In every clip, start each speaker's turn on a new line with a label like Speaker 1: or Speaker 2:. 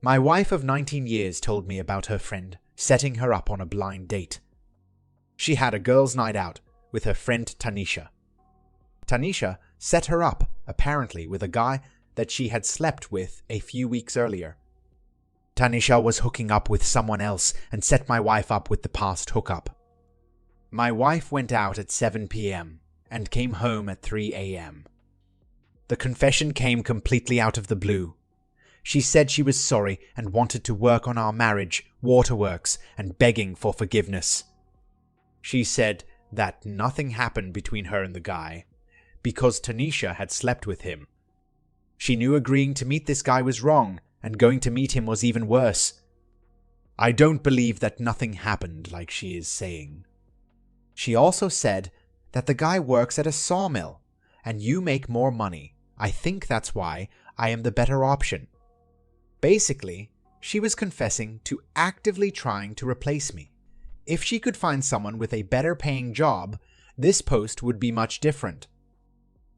Speaker 1: My wife of 19 years told me about her friend setting her up on a blind date. She had a girls' night out with her friend Tanisha. Tanisha set her up, apparently, with a guy that she had slept with a few weeks earlier. Tanisha was hooking up with someone else and set my wife up with the past hookup. My wife went out at 7 p.m. and came home at 3 a.m. The confession came completely out of the blue. She said she was sorry and wanted to work on our marriage, waterworks, and begging for forgiveness. She said that nothing happened between her and the guy because Tanisha had slept with him. She knew agreeing to meet this guy was wrong and going to meet him was even worse. I don't believe that nothing happened like she is saying. She also said that the guy works at a sawmill and you make more money. I think that's why I am the better option. Basically, she was confessing to actively trying to replace me. If she could find someone with a better paying job, this post would be much different.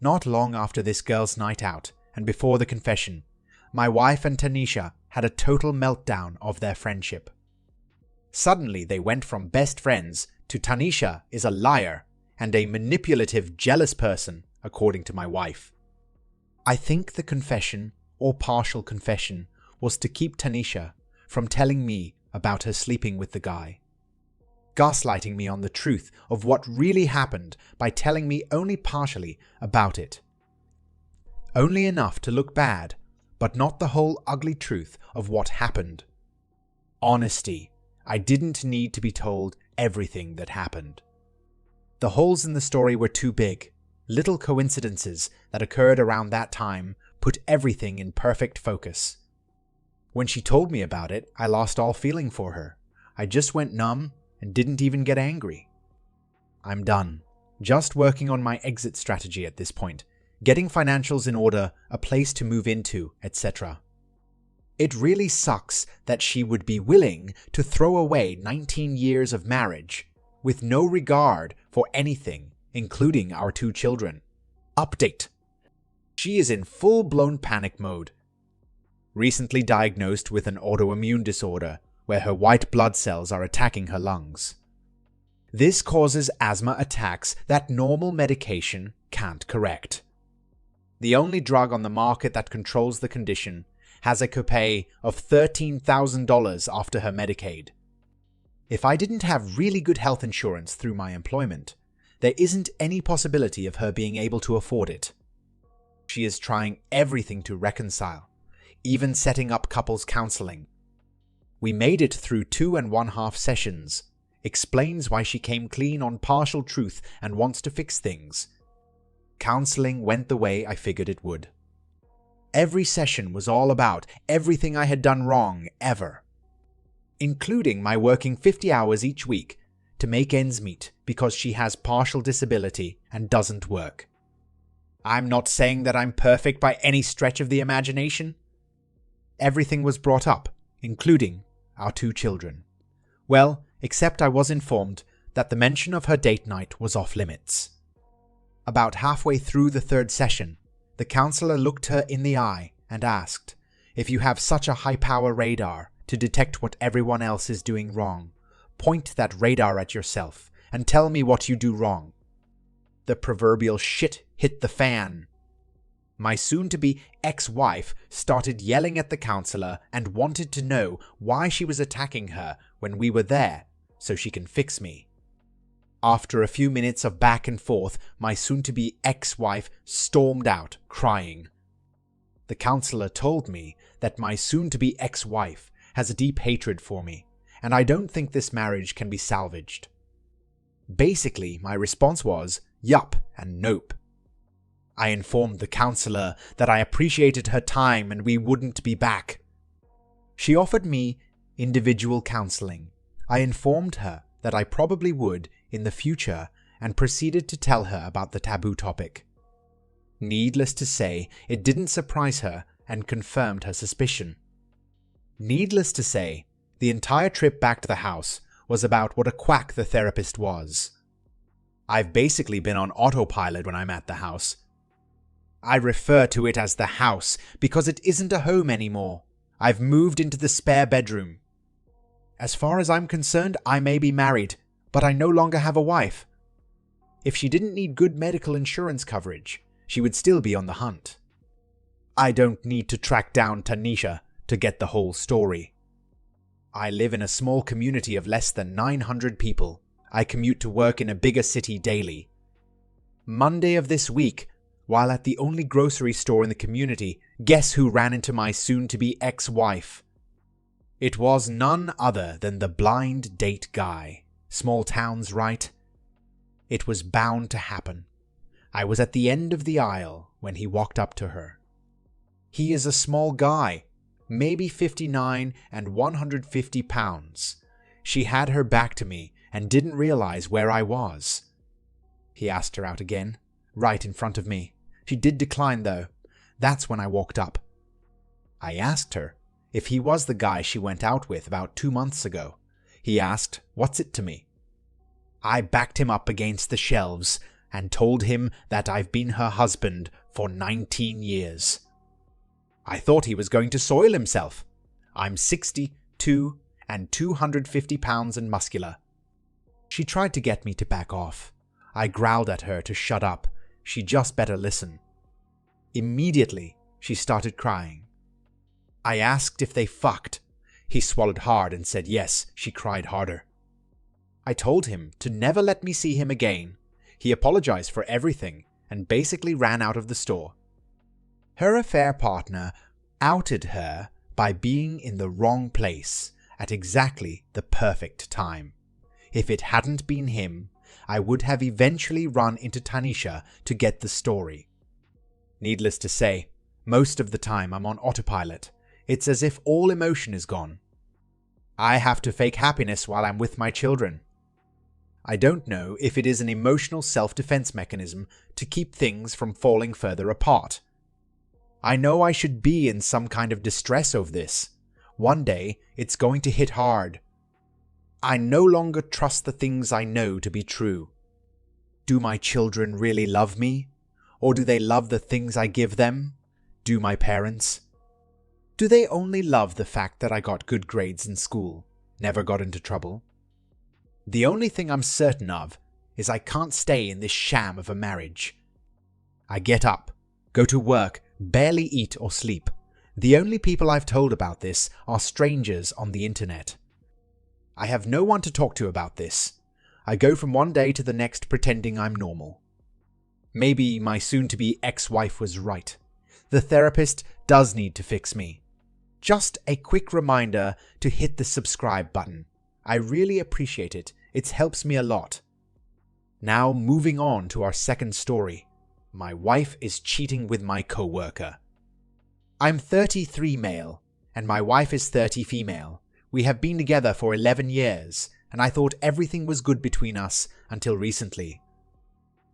Speaker 1: Not long after this girl's night out, and before the confession, my wife and Tanisha had a total meltdown of their friendship. Suddenly they went from best friends to Tanisha is a liar and a manipulative, jealous person, according to my wife. I think the confession, or partial confession, was to keep Tanisha from telling me about her sleeping with the guy. Gaslighting me on the truth of what really happened by telling me only partially about it. Only enough to look bad, but not the whole ugly truth of what happened. Honesty. I didn't need to be told everything that happened. The holes in the story were too big. Little coincidences that occurred around that time put everything in perfect focus. When she told me about it, I lost all feeling for her. I just went numb and didn't even get angry. I'm done. Just working on my exit strategy at this point, getting financials in order, a place to move into, etc. It really sucks that she would be willing to throw away 19 years of marriage with no regard for anything, including our 2 children. Update. She is in full-blown panic mode. Recently diagnosed with an autoimmune disorder where her white blood cells are attacking her lungs. This causes asthma attacks that normal medication can't correct. The only drug on the market that controls the condition has a copay of $13,000 after her Medicaid. If I didn't have really good health insurance through my employment, there isn't any possibility of her being able to afford it. She is trying everything to reconcile, even setting up couples counseling. We made it through 2.5 sessions, explains why she came clean on partial truth and wants to fix things. Counseling went the way I figured it would. Every session was all about everything I had done wrong ever, including my working 50 hours each week to make ends meet because she has partial disability and doesn't work. I'm not saying that I'm perfect by any stretch of the imagination. Everything was brought up, including our 2 children. Well, except I was informed that the mention of her date night was off limits. About halfway through the 3rd session, the counselor looked her in the eye and asked, "If you have such a high-power radar to detect what everyone else is doing wrong, point that radar at yourself and tell me what you do wrong." The proverbial shit hit the fan. My soon-to-be ex-wife started yelling at the counselor and wanted to know why she was attacking her when we were there, so she can fix me. After a few minutes of back and forth, my soon-to-be ex-wife stormed out, crying. The counselor told me that my soon-to-be ex-wife has a deep hatred for me, and I don't think this marriage can be salvaged. Basically, my response was, yup and nope. I informed the counselor that I appreciated her time and we wouldn't be back. She offered me individual counseling. I informed her that I probably would in the future and proceeded to tell her about the taboo topic. Needless to say, it didn't surprise her and confirmed her suspicion. Needless to say, the entire trip back to the house was about what a quack the therapist was. I've basically been on autopilot when I'm at the house. I refer to it as the house because it isn't a home anymore. I've moved into the spare bedroom. As far as I'm concerned, I may be married, but I no longer have a wife. If she didn't need good medical insurance coverage, she would still be on the hunt. I don't need to track down Tanisha to get the whole story. I live in a small community of less than 900 people. I commute to work in a bigger city daily. Monday of this week, while at the only grocery store in the community, guess who ran into my soon-to-be ex-wife? It was none other than the blind date guy. Small towns, right? It was bound to happen. I was at the end of the aisle when he walked up to her. He is a small guy, maybe 59 and 150 pounds. She had her back to me and didn't realize where I was. He asked her out again, right in front of me. She did decline though. That's when I walked up. I asked her if he was the guy she went out with about 2 months ago. He asked, "What's it to me?" I backed him up against the shelves and told him that I've been her husband for 19 years. I thought he was going to soil himself. I'm 62 and 250 pounds and muscular. She tried to get me to back off. I growled at her to shut up. She just better listen. Immediately, she started crying. I asked if they fucked. He swallowed hard and said yes. She cried harder. I told him to never let me see him again. He apologized for everything and basically ran out of the store. Her affair partner outed her by being in the wrong place at exactly the perfect time. If it hadn't been him, I would have eventually run into Tanisha to get the story. Needless to say, most of the time I'm on autopilot. It's as if all emotion is gone. I have to fake happiness while I'm with my children. I don't know if it is an emotional self-defense mechanism to keep things from falling further apart. I know I should be in some kind of distress over this. One day, it's going to hit hard. I no longer trust the things I know to be true. Do my children really love me? Or do they love the things I give them? Do my parents? Do they only love the fact that I got good grades in school, never got into trouble? The only thing I'm certain of is I can't stay in this sham of a marriage. I get up, go to work, barely eat or sleep. The only people I've told about this are strangers on the internet. I have no one to talk to about this. I go from one day to the next pretending I'm normal. Maybe my soon-to-be ex-wife was right. The therapist does need to fix me. Just a quick reminder to hit the subscribe button. I really appreciate it. It helps me a lot. Now moving on to our second story. My wife is cheating with my co-worker. I'm 33 male and my wife is 30 female. We have been together for 11 years and I thought everything was good between us until recently.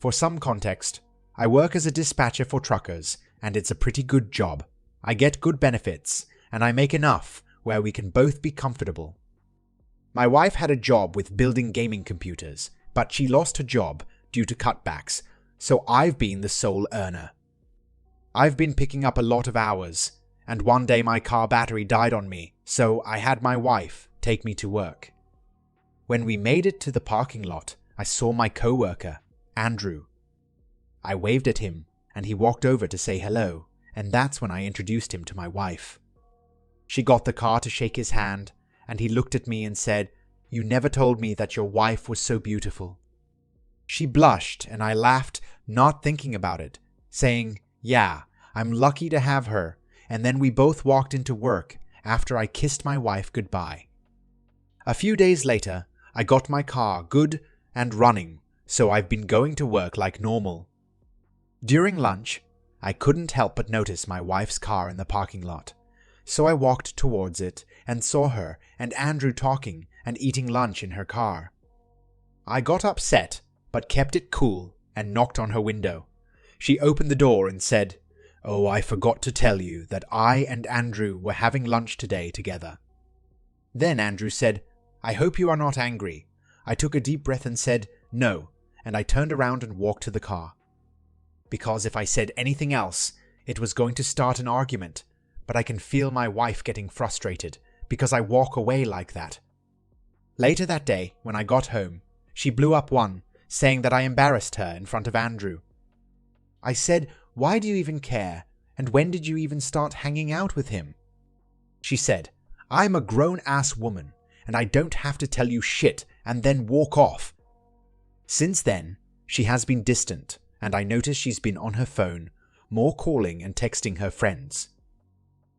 Speaker 1: For some context, I work as a dispatcher for truckers and it's a pretty good job. I get good benefits and I make enough where we can both be comfortable. My wife had a job with building gaming computers, but she lost her job due to cutbacks, so I've been the sole earner. I've been picking up a lot of hours, and one day my car battery died on me, so I had my wife take me to work. When we made it to the parking lot, I saw my co-worker, Andrew. I waved at him, and he walked over to say hello, and that's when I introduced him to my wife. She got the car to shake his hand, and he looked at me and said, "You never told me that your wife was so beautiful." She blushed and I laughed, not thinking about it, saying, "Yeah, I'm lucky to have her," and then we both walked into work after I kissed my wife goodbye. A few days later, I got my car good and running, so I've been going to work like normal. During lunch, I couldn't help but notice my wife's car in the parking lot. So I walked towards it and saw her and Andrew talking and eating lunch in her car. I got upset, but kept it cool and knocked on her window. She opened the door and said, "Oh, I forgot to tell you that I and Andrew were having lunch today together." Then Andrew said, "I hope you are not angry." I took a deep breath and said, "No," and I turned around and walked to the car. Because if I said anything else, it was going to start an argument. but I can feel my wife getting frustrated because I walk away like that. Later that day, when I got home, she blew up one, saying that I embarrassed her in front of Andrew. I said, "Why do you even care? And when did you even start hanging out with him?" She said, "I'm a grown-ass woman, and I don't have to tell you shit and then walk off." Since then, she has been distant, and I notice she's been on her phone, more calling and texting her friends.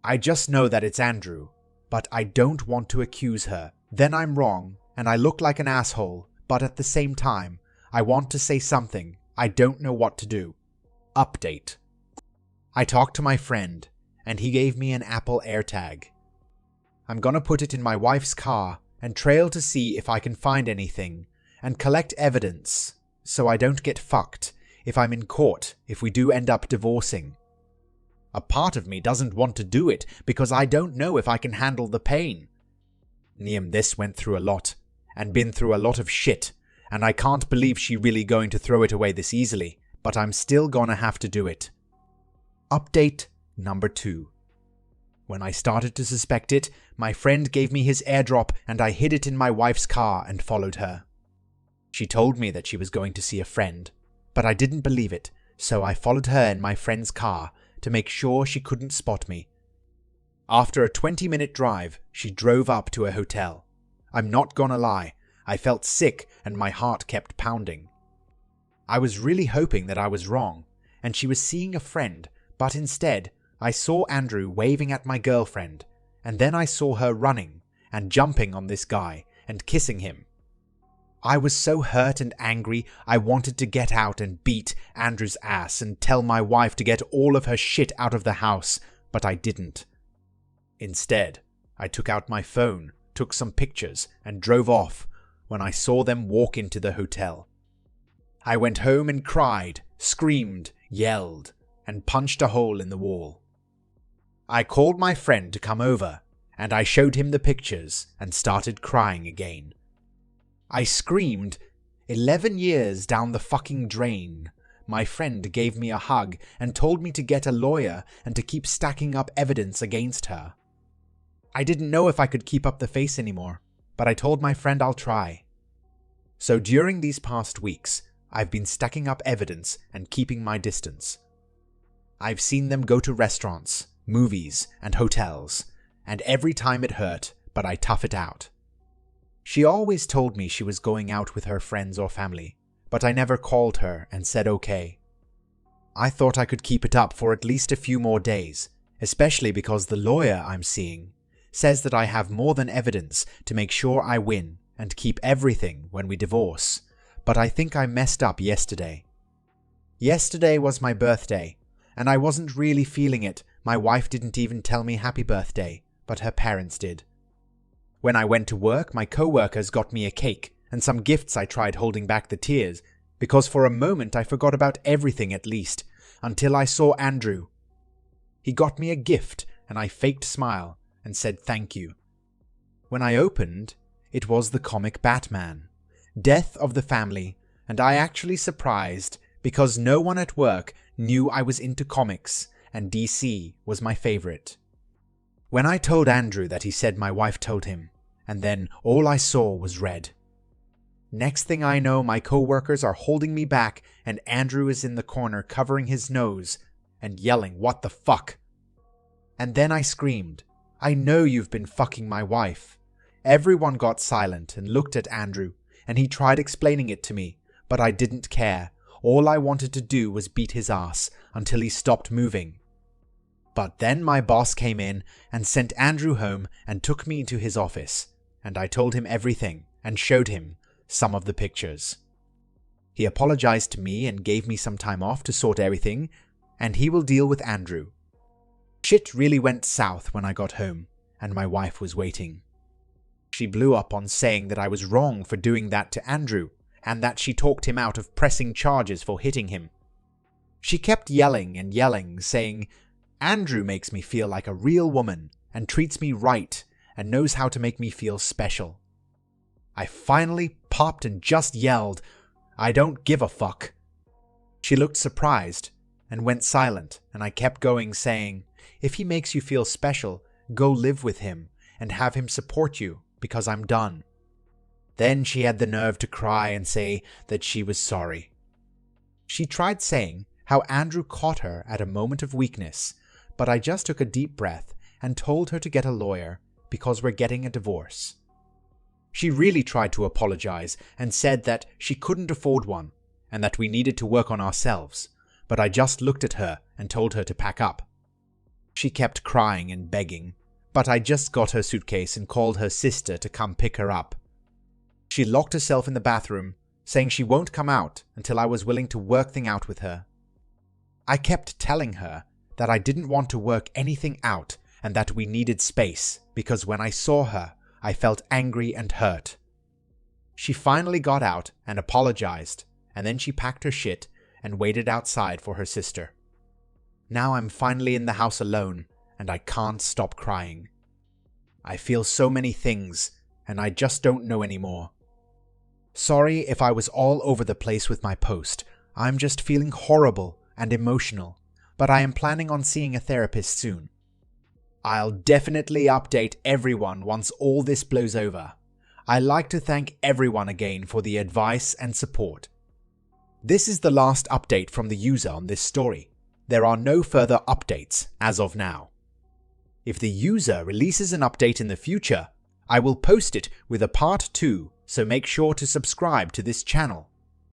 Speaker 1: I just know that it's Andrew, but I don't want to accuse her. Then I'm wrong, and I look like an asshole, but at the same time, I want to say something. I don't know what to do. Update. I talked to my friend, and he gave me an Apple AirTag. I'm gonna put it in my wife's car and trail to see if I can find anything and collect evidence so I don't get fucked if I'm in court if we do end up divorcing. A part of me doesn't want to do it because I don't know if I can handle the pain. This went through a lot and been through a lot of shit, and I can't believe she really going to throw it away this easily, but I'm still gonna have to do it. Update number 2. When I started to suspect it, my friend gave me his airdrop and I hid it in my wife's car and followed her. She told me that she was going to see a friend, but I didn't believe it, so I followed her in my friend's car to make sure she couldn't spot me. After a 20-minute drive, she drove up to a hotel. I'm not gonna lie, I felt sick and my heart kept pounding. I was really hoping that I was wrong, and she was seeing a friend, but instead, I saw Andrew waving at my girlfriend, and then I saw her running and jumping on this guy and kissing him. I was so hurt and angry, I wanted to get out and beat Andrew's ass and tell my wife to get all of her shit out of the house, but I didn't. Instead, I took out my phone, took some pictures, and drove off when I saw them walk into the hotel. I went home and cried, screamed, yelled, and punched a hole in the wall. I called my friend to come over, and I showed him the pictures and started crying again. I screamed, 11 years down the fucking drain. My friend gave me a hug and told me to get a lawyer and to keep stacking up evidence against her. I didn't know if I could keep up the face anymore, but I told my friend I'll try. So during these past weeks, I've been stacking up evidence and keeping my distance. I've seen them go to restaurants, movies, and hotels, and every time it hurt, but I tough it out. She always told me she was going out with her friends or family, but I never called her and said okay. I thought I could keep it up for at least a few more days, especially because the lawyer I'm seeing says that I have more than evidence to make sure I win and keep everything when we divorce, but I think I messed up yesterday. Yesterday was my birthday, and I wasn't really feeling it. My wife didn't even tell me happy birthday, but her parents did. When I went to work, my co-workers got me a cake and some gifts. I tried holding back the tears, because for a moment I forgot about everything at least, until I saw Andrew. He got me a gift, and I faked smile and said thank you. When I opened, it was the comic Batman, Death of the Family, and I actually surprised because no one at work knew I was into comics, and DC was my favorite. When I told Andrew that, he said my wife told him, and then all I saw was red. Next thing I know, my co-workers are holding me back and Andrew is in the corner covering his nose and yelling, "What the fuck?" And then I screamed, "I know you've been fucking my wife." Everyone got silent and looked at Andrew, and he tried explaining it to me, but I didn't care. All I wanted to do was beat his ass until he stopped moving. But then my boss came in and sent Andrew home and took me into his office, and I told him everything and showed him some of the pictures. He apologized to me and gave me some time off to sort everything, and he will deal with Andrew. Shit really went south when I got home, and my wife was waiting. She blew up on saying that I was wrong for doing that to Andrew, and that she talked him out of pressing charges for hitting him. She kept yelling and yelling, saying, "Andrew makes me feel like a real woman and treats me right and knows how to make me feel special." I finally popped and just yelled, "I don't give a fuck." She looked surprised and went silent, and I kept going saying, if he makes you feel special, go live with him and have him support you because I'm done." Then she had the nerve to cry and say that she was sorry. She tried saying how Andrew caught her at a moment of weakness, but I just took a deep breath and told her to get a lawyer because we're getting a divorce. She really tried to apologize and said that she couldn't afford one and that we needed to work on ourselves, but I just looked at her and told her to pack up. She kept crying and begging, but I just got her suitcase and called her sister to come pick her up. She locked herself in the bathroom, saying she won't come out until I was willing to work things out with her. I kept telling her that I didn't want to work anything out and that we needed space because when I saw her, I felt angry and hurt. She finally got out and apologized, and then she packed her shit and waited outside for her sister. Now I'm finally in the house alone and I can't stop crying. I feel so many things and I just don't know anymore. Sorry if I was all over the place with my post. I'm just feeling horrible and emotional, but I am planning on seeing a therapist soon. I'll definitely update everyone once all this blows over. I'd like to thank everyone again for the advice and support. This is the last update from the user on this story. There are no further updates as of now. If the user releases an update in the future, I will post it with a part 2, so make sure to subscribe to this channel.